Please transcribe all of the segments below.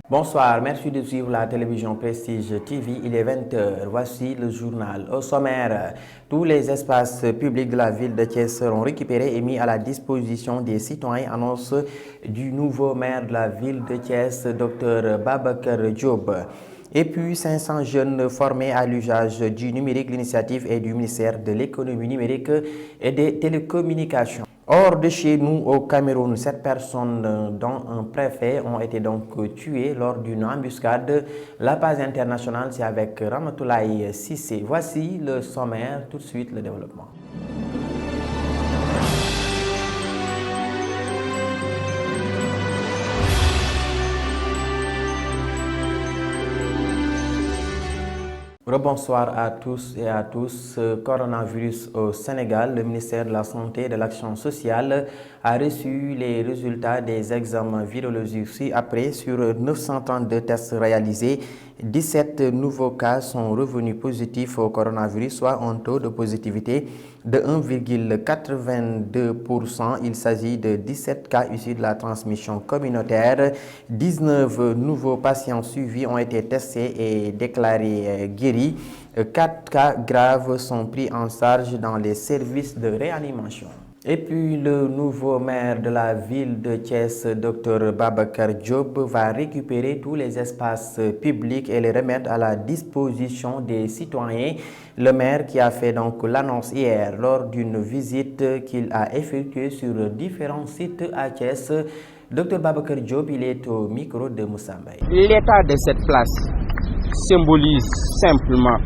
Bonsoir, merci de suivre la télévision Prestige TV. Il est 20h. Voici le journal. Au sommaire, tous les espaces publics de la ville de Thiès seront récupérés et mis à la disposition des citoyens. Annonce du nouveau maire de la ville de Thiès, Dr Babacar Diop. Et puis 500 jeunes formés à l'usage du numérique. L'initiative est du ministère de l'économie numérique et des télécommunications. Hors de chez nous, au Cameroun, 7 personnes, dont un préfet, ont été donc tuées lors d'une embuscade. La base internationale, c'est avec Ramatoulaye Sissé. Voici le sommaire, tout de suite le développement. Rebonsoir à tous et à tous. Coronavirus au Sénégal, le ministère de la Santé et de l'Action sociale a reçu les résultats des examens virologiques ci-après. Sur 932 tests réalisés, 17 nouveaux cas sont revenus positifs au coronavirus, soit un taux de positivité de 1,82%. Il s'agit de 17 cas issus de la transmission communautaire. 19 nouveaux patients suivis ont été testés et déclarés guéris. 4 cas graves sont pris en charge dans les services de réanimation. Et puis le nouveau maire de la ville de Thiès, Dr Babacar Diop, va récupérer tous les espaces publics et les remettre à la disposition des citoyens. Le maire qui a fait donc l'annonce hier lors d'une visite qu'il a effectuée sur différents sites à Thiès. Dr Babacar Diop, il est au micro de Moussa Mbaye. L'état de cette place symbolise simplement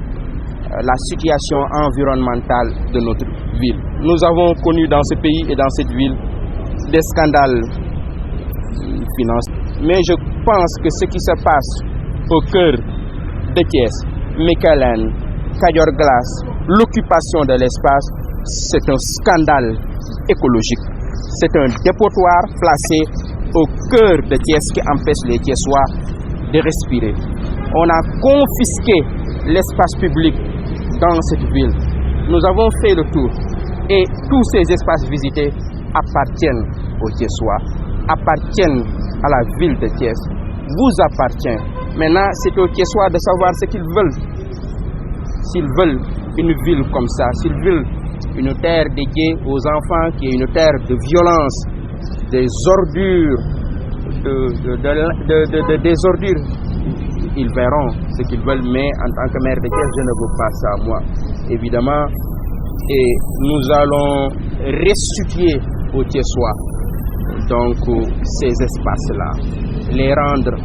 la situation environnementale de notre ville. Nous avons connu dans ce pays et dans cette ville des scandales financiers. Mais je pense que ce qui se passe au cœur de Thiès, Mekelen, Kadior Glace, l'occupation de l'espace, c'est un scandale écologique. C'est un dépotoir placé au cœur de Thiès qui empêche les Thiessois de respirer. On a confisqué l'espace public dans cette ville. Nous avons fait le tour et tous ces espaces visités appartiennent aux Thiessois, appartiennent à la ville de Thiès, vous appartient. Maintenant, c'est aux Thiessois de savoir ce qu'ils veulent. S'ils veulent une ville comme ça, s'ils veulent une terre dédiée aux enfants qui est une terre de violence, des ordures, des ordures, ils verront ce qu'ils veulent, mais en tant que maire de Thiès, je ne veux pas ça, moi, évidemment. Et nous allons restituer aux Thiessois donc ces espaces-là, les rendre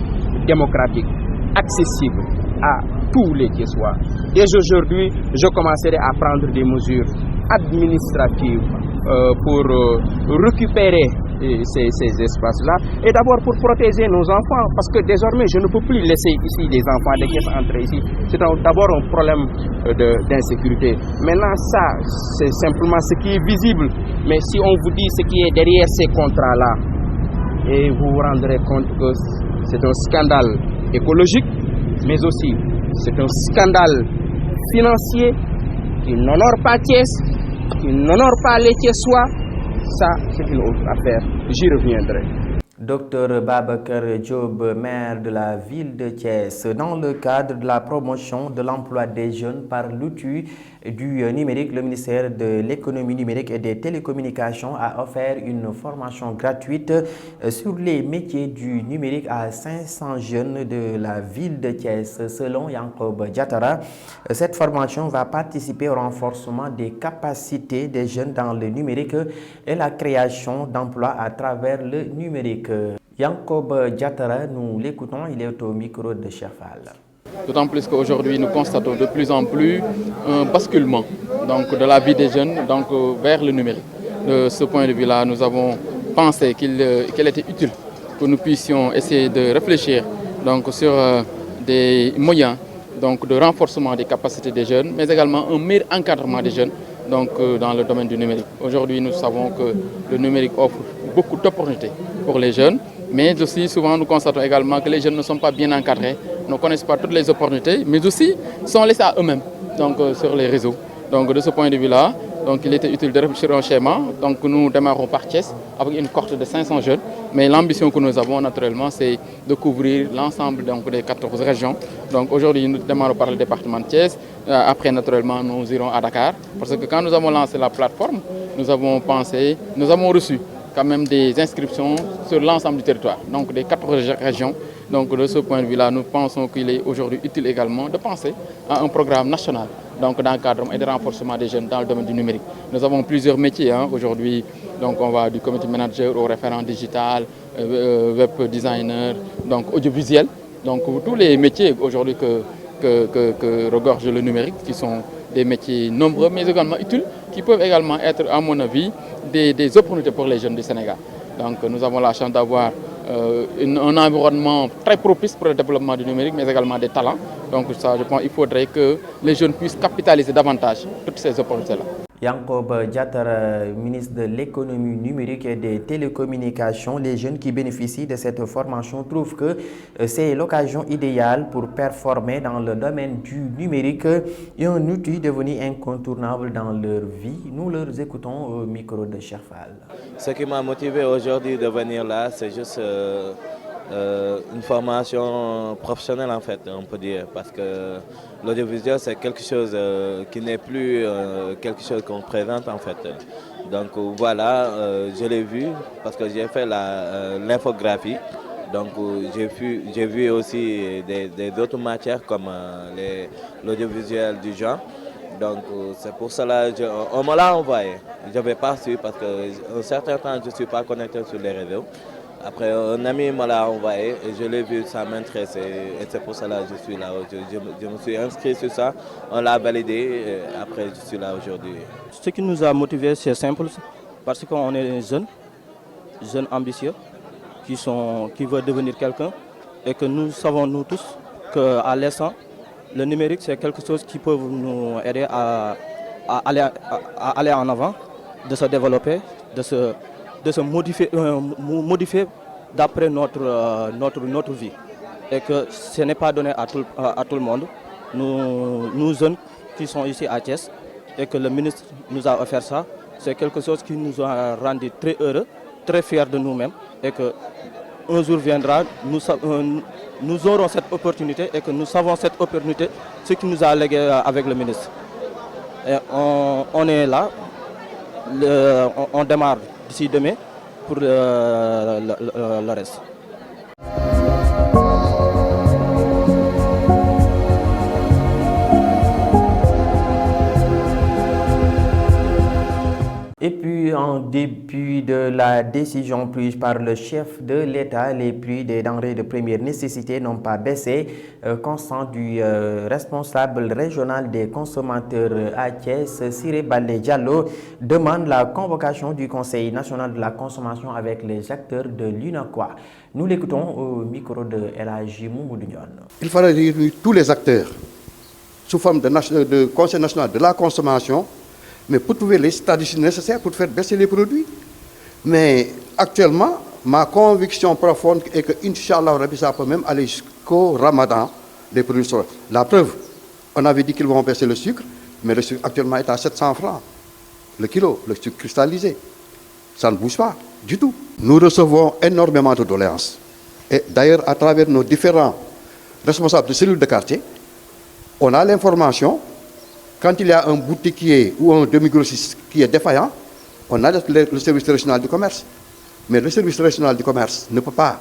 démocratiques, accessibles à tous les Thiessois. Dès aujourd'hui, je commencerai à prendre des mesures administratives pour récupérer ces espaces-là, et d'abord pour protéger nos enfants, parce que désormais je ne peux plus laisser ici les enfants de Thiès entrer ici. C'est d'abord un problème d'insécurité. Maintenant ça, c'est simplement ce qui est visible, mais si on vous dit ce qui est derrière ces contrats-là, et vous vous rendrez compte que c'est un scandale écologique, mais aussi c'est un scandale financier qui n'honore pas Thiès, qui n'honore pas les Thiessois. Ça, c'est une autre affaire. J'y reviendrai. Dr Babacar Diop, maire de la ville de Thiès, dans le cadre de la promotion de l'emploi des jeunes par l'outil du numérique, le ministère de l'économie numérique et des télécommunications a offert une formation gratuite sur les métiers du numérique à 500 jeunes de la ville de Thiès. Selon Yankob Diatara, cette formation va participer au renforcement des capacités des jeunes dans le numérique et la création d'emplois à travers le numérique. Yankob Diatara, nous l'écoutons, il est au micro de Chefal. D'autant plus qu'aujourd'hui, nous constatons de plus en plus un basculement donc, de la vie des jeunes donc, vers le numérique. De ce point de vue-là, nous avons pensé qu'il était utile que nous puissions essayer de réfléchir donc, sur des moyens donc, de renforcement des capacités des jeunes, mais également un meilleur encadrement des jeunes donc, dans le domaine du numérique. Aujourd'hui, nous savons que le numérique offre beaucoup d'opportunités pour les jeunes, mais aussi souvent nous constatons également que les jeunes ne sont pas bien encadrés, ne connaissent pas toutes les opportunités, mais aussi sont laissés à eux-mêmes donc, sur les réseaux. Donc de ce point de vue-là, donc, il était utile de réfléchir un schéma. Donc nous démarrons par Thiès avec une cohorte de 500 jeunes, Mais l'ambition que nous avons naturellement, c'est de couvrir l'ensemble des 14 régions. Donc aujourd'hui, nous démarrons par le département de Thiès. Après, naturellement, nous irons à Dakar. Parce que quand nous avons lancé la plateforme, nous avons reçu quand même des inscriptions sur l'ensemble du territoire, donc des 14 régions. Donc de ce point de vue-là, nous pensons qu'il est aujourd'hui utile également de penser à un programme national donc d'encadrement et de renforcement des jeunes dans le domaine du numérique. Nous avons plusieurs métiers aujourd'hui, donc on va du community manager au référent digital, web designer, donc audiovisuel. Donc tous les métiers aujourd'hui que regorge le numérique, qui sont des métiers nombreux mais également utiles, qui peuvent également être, à mon avis, des opportunités pour les jeunes du Sénégal. Donc nous avons la chance d'avoir un environnement très propice pour le développement du numérique, mais également des talents. Donc ça, je pense qu'il faudrait que les jeunes puissent capitaliser davantage toutes ces opportunités-là. Yankoba Diattara, ministre de l'économie numérique et des télécommunications, les jeunes qui bénéficient de cette formation trouvent que c'est l'occasion idéale pour performer dans le domaine du numérique et un outil devenu incontournable dans leur vie. Nous leur écoutons au micro de Cheikh Fall. Ce qui m'a motivé aujourd'hui de venir là, c'est juste une formation professionnelle en fait, on peut dire, parce que l'audiovisuel c'est quelque chose qui n'est plus quelque chose qu'on présente en fait. Donc voilà, je l'ai vu parce que j'ai fait l'infographie. Donc j'ai vu aussi des autres matières comme l'audiovisuel du genre. Donc c'est pour cela on me l'a envoyé. Je ne vais pas suivre parce qu'un certain temps je ne suis pas connecté sur les réseaux. Après, un ami me l'a envoyé et je l'ai vu, ça m'intéresse et c'est pour cela que je suis là. Je me suis inscrit sur ça, on l'a validé et après je suis là aujourd'hui. Ce qui nous a motivés, c'est simple, parce qu'on est jeunes ambitieux, qui veulent devenir quelqu'un et que nous savons nous tous qu'à l'instant, le numérique c'est quelque chose qui peut nous aider à aller en avant, de se développer, de se modifier d'après notre vie. Et que ce n'est pas donné à tout le monde. Nous jeunes qui sont ici à Thiès et que le ministre nous a offert ça, c'est quelque chose qui nous a rendu très heureux, très fiers de nous-mêmes et que un jour viendra, nous aurons cette opportunité et que nous savons cette opportunité, ce qui nous a légué avec le ministre. Et on est là, on démarre d'ici demain pour le reste. Et puis, en dépit de la décision prise par le chef de l'État, les prix des denrées de première nécessité n'ont pas baissé. Constant du responsable régional des consommateurs à Thiès, Siré Baldé Diallo, demande la convocation du Conseil national de la consommation avec les acteurs de l'UNACOIS. Nous l'écoutons au micro de El Hadji Mamadou Ndione. Il faudrait réunir tous les acteurs sous forme de Conseil national de la consommation, mais pour trouver les stratégies nécessaires pour faire baisser les produits. Mais actuellement, ma conviction profonde est que, Inch'Allah, ça peut même aller jusqu'au Ramadan, les produits sont. La preuve, on avait dit qu'ils vont baisser le sucre, mais le sucre actuellement est à 700 francs le kilo, le sucre cristallisé. Ça ne bouge pas du tout. Nous recevons énormément de doléances. Et d'ailleurs, à travers nos différents responsables de cellules de quartier, on a l'information. Quand il y a un boutiquier ou un demi-grossiste qui est défaillant, on a le service régional du commerce. Mais le service régional du commerce ne peut pas,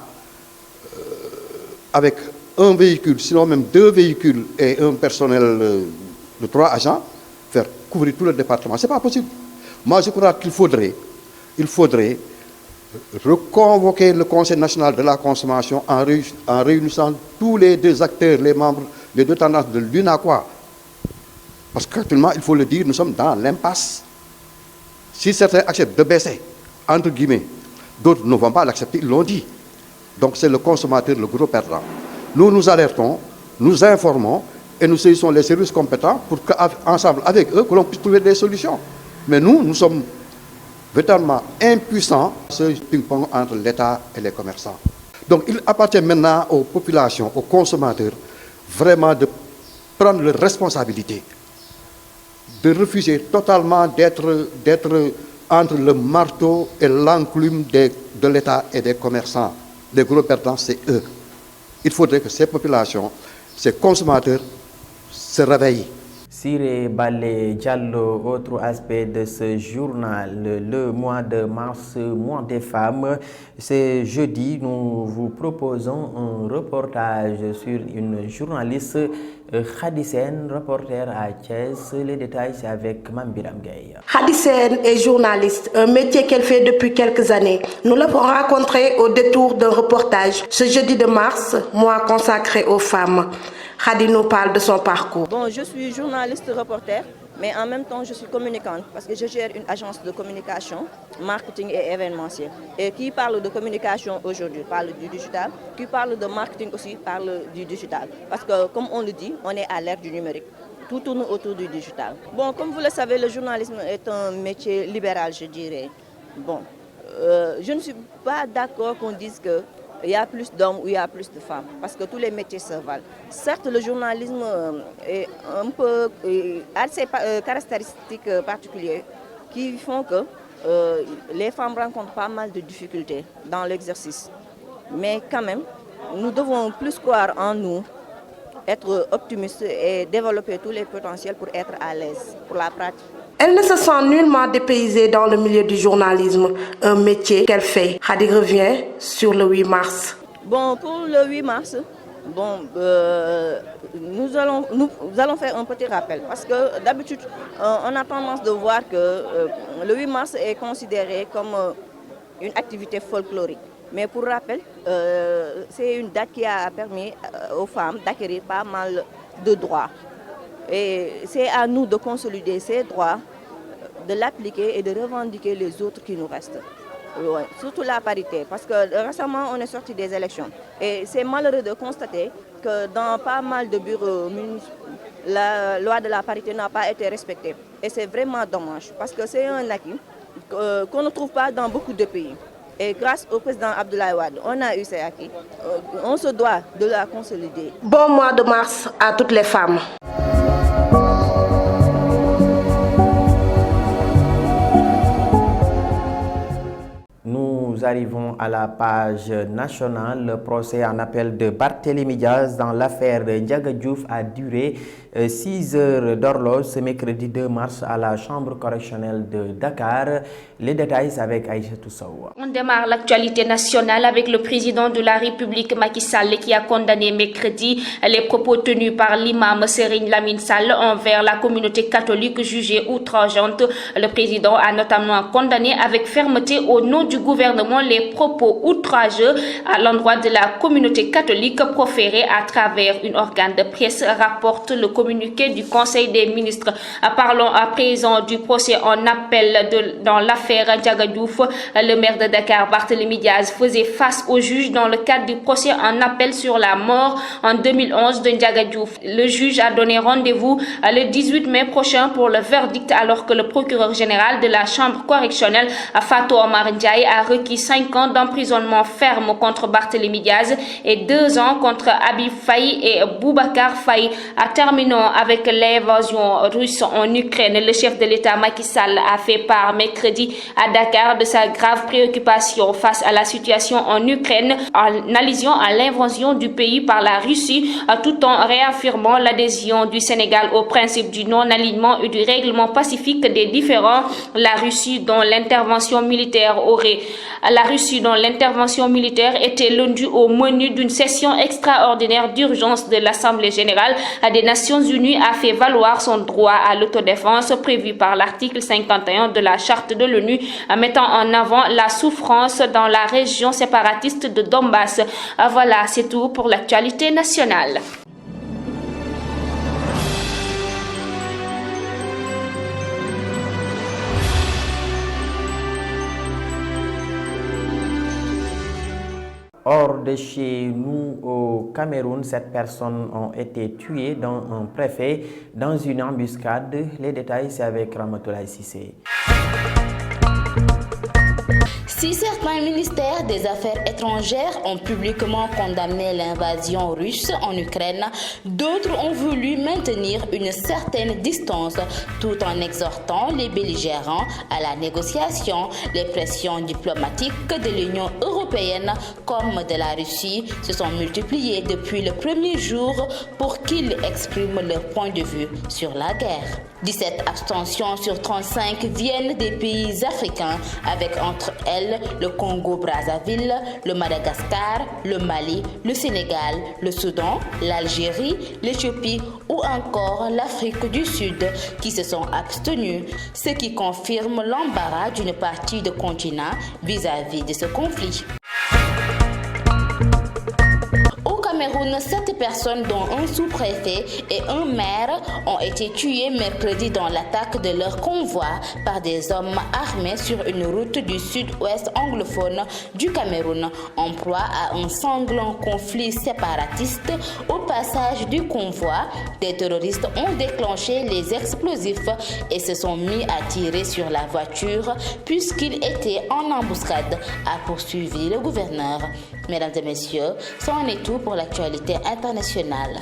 avec un véhicule, sinon même 2 véhicules et un personnel de 3 agents, faire couvrir tout le département. Ce n'est pas possible. Moi, je crois qu'il faudrait reconvoquer le Conseil national de la consommation en réunissant tous les 2 acteurs, les membres, les 2 tendances de l'UNACOIS. Parce qu'actuellement, il faut le dire, nous sommes dans l'impasse. Si certains acceptent de baisser, entre guillemets, d'autres ne vont pas l'accepter, ils l'ont dit. Donc c'est le consommateur, le gros perdant. Nous nous alertons, nous informons et nous saisissons les services compétents pour qu'ensemble, avec eux, que l'on puisse trouver des solutions. Mais nous sommes véritablement impuissants, ce ping-pong entre l'État et les commerçants. Donc il appartient maintenant aux populations, aux consommateurs, vraiment de prendre leurs responsabilités, de refuser totalement d'être entre le marteau et l'enclume de l'État et des commerçants. Les gros perdants, c'est eux. Il faudrait que ces populations, ces consommateurs, se réveillent. Siré Balé Diallo, autre aspect de ce journal, le mois de mars, mois des femmes. Ce jeudi, nous vous proposons un reportage sur une journaliste, Khady Sène, reporter à Thiès. Les détails, c'est avec Mambiram Gaye. Khady Sène est journaliste, un métier qu'elle fait depuis quelques années. Nous l'avons rencontrée au détour d'un reportage ce jeudi de mars, mois consacré aux femmes. Khady nous parle de son parcours. Bon, je suis journaliste reporter, mais en même temps je suis communicante parce que je gère une agence de communication, marketing et événementiel. Et qui parle de communication aujourd'hui parle du digital, qui parle de marketing aussi parle du digital. Parce que comme on le dit, on est à l'ère du numérique. Tout tourne autour du digital. Bon, comme vous le savez, le journalisme est un métier libéral, je dirais. Bon, je ne suis pas d'accord qu'on dise que il y a plus d'hommes ou il y a plus de femmes, parce que tous les métiers se valent. Certes, le journalisme est un peu, a ses caractéristiques particulières qui font que les femmes rencontrent pas mal de difficultés dans l'exercice. Mais quand même, nous devons plus croire en nous, être optimistes et développer tous les potentiels pour être à l'aise pour la pratique. Elle ne se sent nullement dépaysée dans le milieu du journalisme, un métier qu'elle fait. Khady revient sur le 8 mars. Bon, pour le 8 mars, bon, nous allons faire un petit rappel parce que d'habitude, on a tendance de voir que le 8 mars est considéré comme une activité folklorique. Mais pour rappel, c'est une date qui a permis aux femmes d'acquérir pas mal de droits. Et c'est à nous de consolider ces droits, de l'appliquer et de revendiquer les autres qui nous restent. Ouais, surtout la parité, parce que récemment on est sorti des élections. Et c'est malheureux de constater que dans pas mal de bureaux municipaux, la loi de la parité n'a pas été respectée. Et c'est vraiment dommage, parce que c'est un acquis qu'on ne trouve pas dans beaucoup de pays. Et grâce au président Abdoulaye Wade, on a eu ces acquis. On se doit de la consolider. Bon mois de mars à toutes les femmes. Nous arrivons à la page nationale. Le procès en appel de Barthélémy Diaz dans l'affaire Ndiaga Diouf a duré 6 heures d'horloge ce mercredi 2 mars à la chambre correctionnelle de Dakar. Les détails avec Aïssatou Sow. On démarre l'actualité nationale avec le président de la République Macky Sall qui a condamné mercredi les propos tenus par l'imam Serigne Lamine Sall envers la communauté catholique jugée outrageante. Le président a notamment condamné avec fermeté au nom du gouvernement les propos outrageux à l'endroit de la communauté catholique proférés à travers une organe de presse, rapporte le communiqué du Conseil des ministres. Parlons à présent du procès en appel dans l'affaire Ndiaga Diouf. Le maire de Dakar, Barthélémy Diaz, faisait face au juge dans le cadre du procès en appel sur la mort en 2011 de Ndiaga Diouf. Le juge a donné rendez-vous le 18 mai prochain pour le verdict, alors que le procureur général de la chambre correctionnelle, Fatou Omar Ndiaye, a requis 5 ans d'emprisonnement ferme contre Barthélémy Diaz et 2 ans contre Habib Faye et Boubacar Faye. Terminons avec l'invasion russe en Ukraine. Le chef de l'État Macky Sall a fait part mercredi à Dakar de sa grave préoccupation face à la situation en Ukraine en allusion à l'invasion du pays par la Russie, tout en réaffirmant l'adhésion du Sénégal au principe du non-alignement et du règlement pacifique des différends. La Russie dont l'intervention militaire était lundi au menu d'une session extraordinaire d'urgence de l'Assemblée générale des Nations Unies, a fait valoir son droit à l'autodéfense prévu par l'article 51 de la Charte de l'ONU, mettant en avant la souffrance dans la région séparatiste de Donbass. Voilà, c'est tout pour l'actualité nationale. Hors de chez nous au Cameroun, 7 personnes ont été tuées dans un préfet dans une embuscade. Les détails, c'est avec Ramatoulaye Cissé. Si certains ministères des Affaires étrangères ont publiquement condamné l'invasion russe en Ukraine, d'autres ont voulu maintenir une certaine distance tout en exhortant les belligérants à la négociation. Les pressions diplomatiques de l'Union européenne comme de la Russie se sont multipliées depuis le premier jour pour qu'ils expriment leur point de vue sur la guerre. 17 abstentions sur 35 viennent des pays africains avec entre elles le Congo-Brazzaville, le Madagascar, le Mali, le Sénégal, le Soudan, l'Algérie, l'Éthiopie ou encore l'Afrique du Sud qui se sont abstenus, ce qui confirme l'embarras d'une partie du continent vis-à-vis de ce conflit. Cameroun, 7 personnes, dont un sous-préfet et un maire, ont été tuées mercredi dans l'attaque de leur convoi par des hommes armés sur une route du sud-ouest anglophone du Cameroun, en proie à un sanglant conflit séparatiste. Au passage du convoi, des terroristes ont déclenché les explosifs et se sont mis à tirer sur la voiture puisqu'ils étaient en embuscade, a poursuivi le gouverneur. Mesdames et messieurs, c'en est tout pour l'actualité internationale.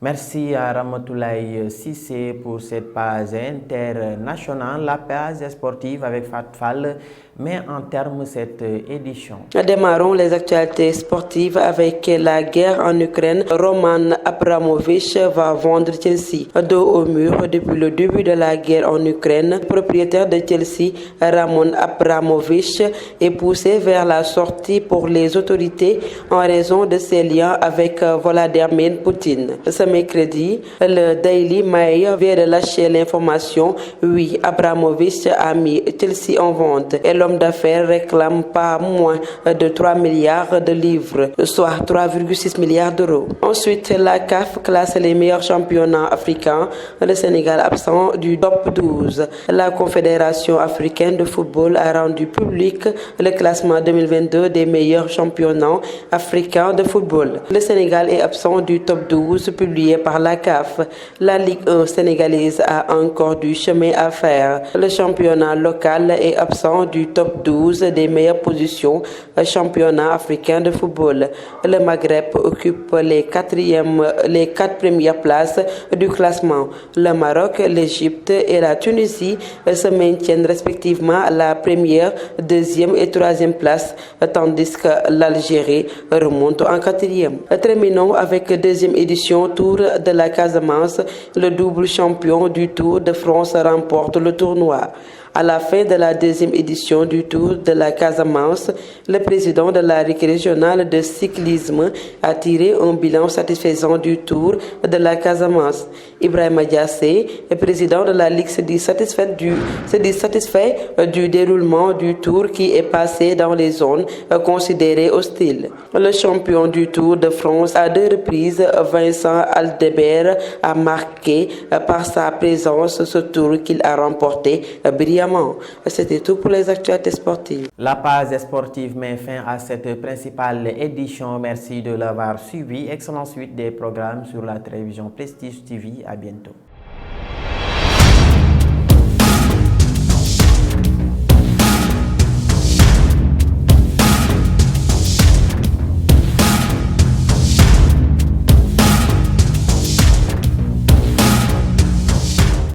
Merci à Ramatoulaye Sissé pour cette page internationale. La page sportive avec Fat Fall met en terme cette édition. Démarrons les actualités sportives avec la guerre en Ukraine. Roman Abramovich va vendre Chelsea. Dos au mur depuis le début de la guerre en Ukraine, le propriétaire de Chelsea, Roman Abramovich, est poussé vers la sortie pour les autorités en raison de ses liens avec Vladimir Poutine. Ce mercredi, le Daily Mail vient de lâcher l'information. Oui, Abramovich a mis Chelsea en vente et l'homme d'affaires réclame pas moins de 3 milliards de livres, soit 3,6 milliards d'euros. Ensuite, la CAF classe les meilleurs championnats africains. Le Sénégal absent du top 12. La Confédération africaine de football a rendu public le classement 2022 des meilleurs championnats africains de football. Le Sénégal est absent du top 12 publié par la CAF. La Ligue 1 sénégalaise a encore du chemin à faire. Le championnat local est absent du top 12 des meilleures positions championnat africain de football. Le Maghreb occupe les 4 premières places du classement. Le Maroc, l'Égypte et la Tunisie se maintiennent respectivement à la première, deuxième et troisième place, tandis que l'Algérie remonte en quatrième. Terminons avec deuxième édition Tour de la Casamance. Le double champion du Tour de France remporte le tournoi. À la fin de la deuxième édition du Tour de la Casamance, le président de la Ligue régionale de cyclisme a tiré un bilan satisfaisant du Tour de la Casamance. Ibrahima Diassé, président de la Ligue, se dit satisfait du déroulement du Tour qui est passé dans les zones considérées hostiles. Le champion du Tour de France à 2 reprises, Vincent Aldebert, a marqué par sa présence ce tour qu'il a remporté brillamment. C'était tout pour les actualités sportives. La page sportive met fin à cette principale édition. Merci de l'avoir suivi. Excellente suite des programmes sur la télévision Prestige TV. À bientôt.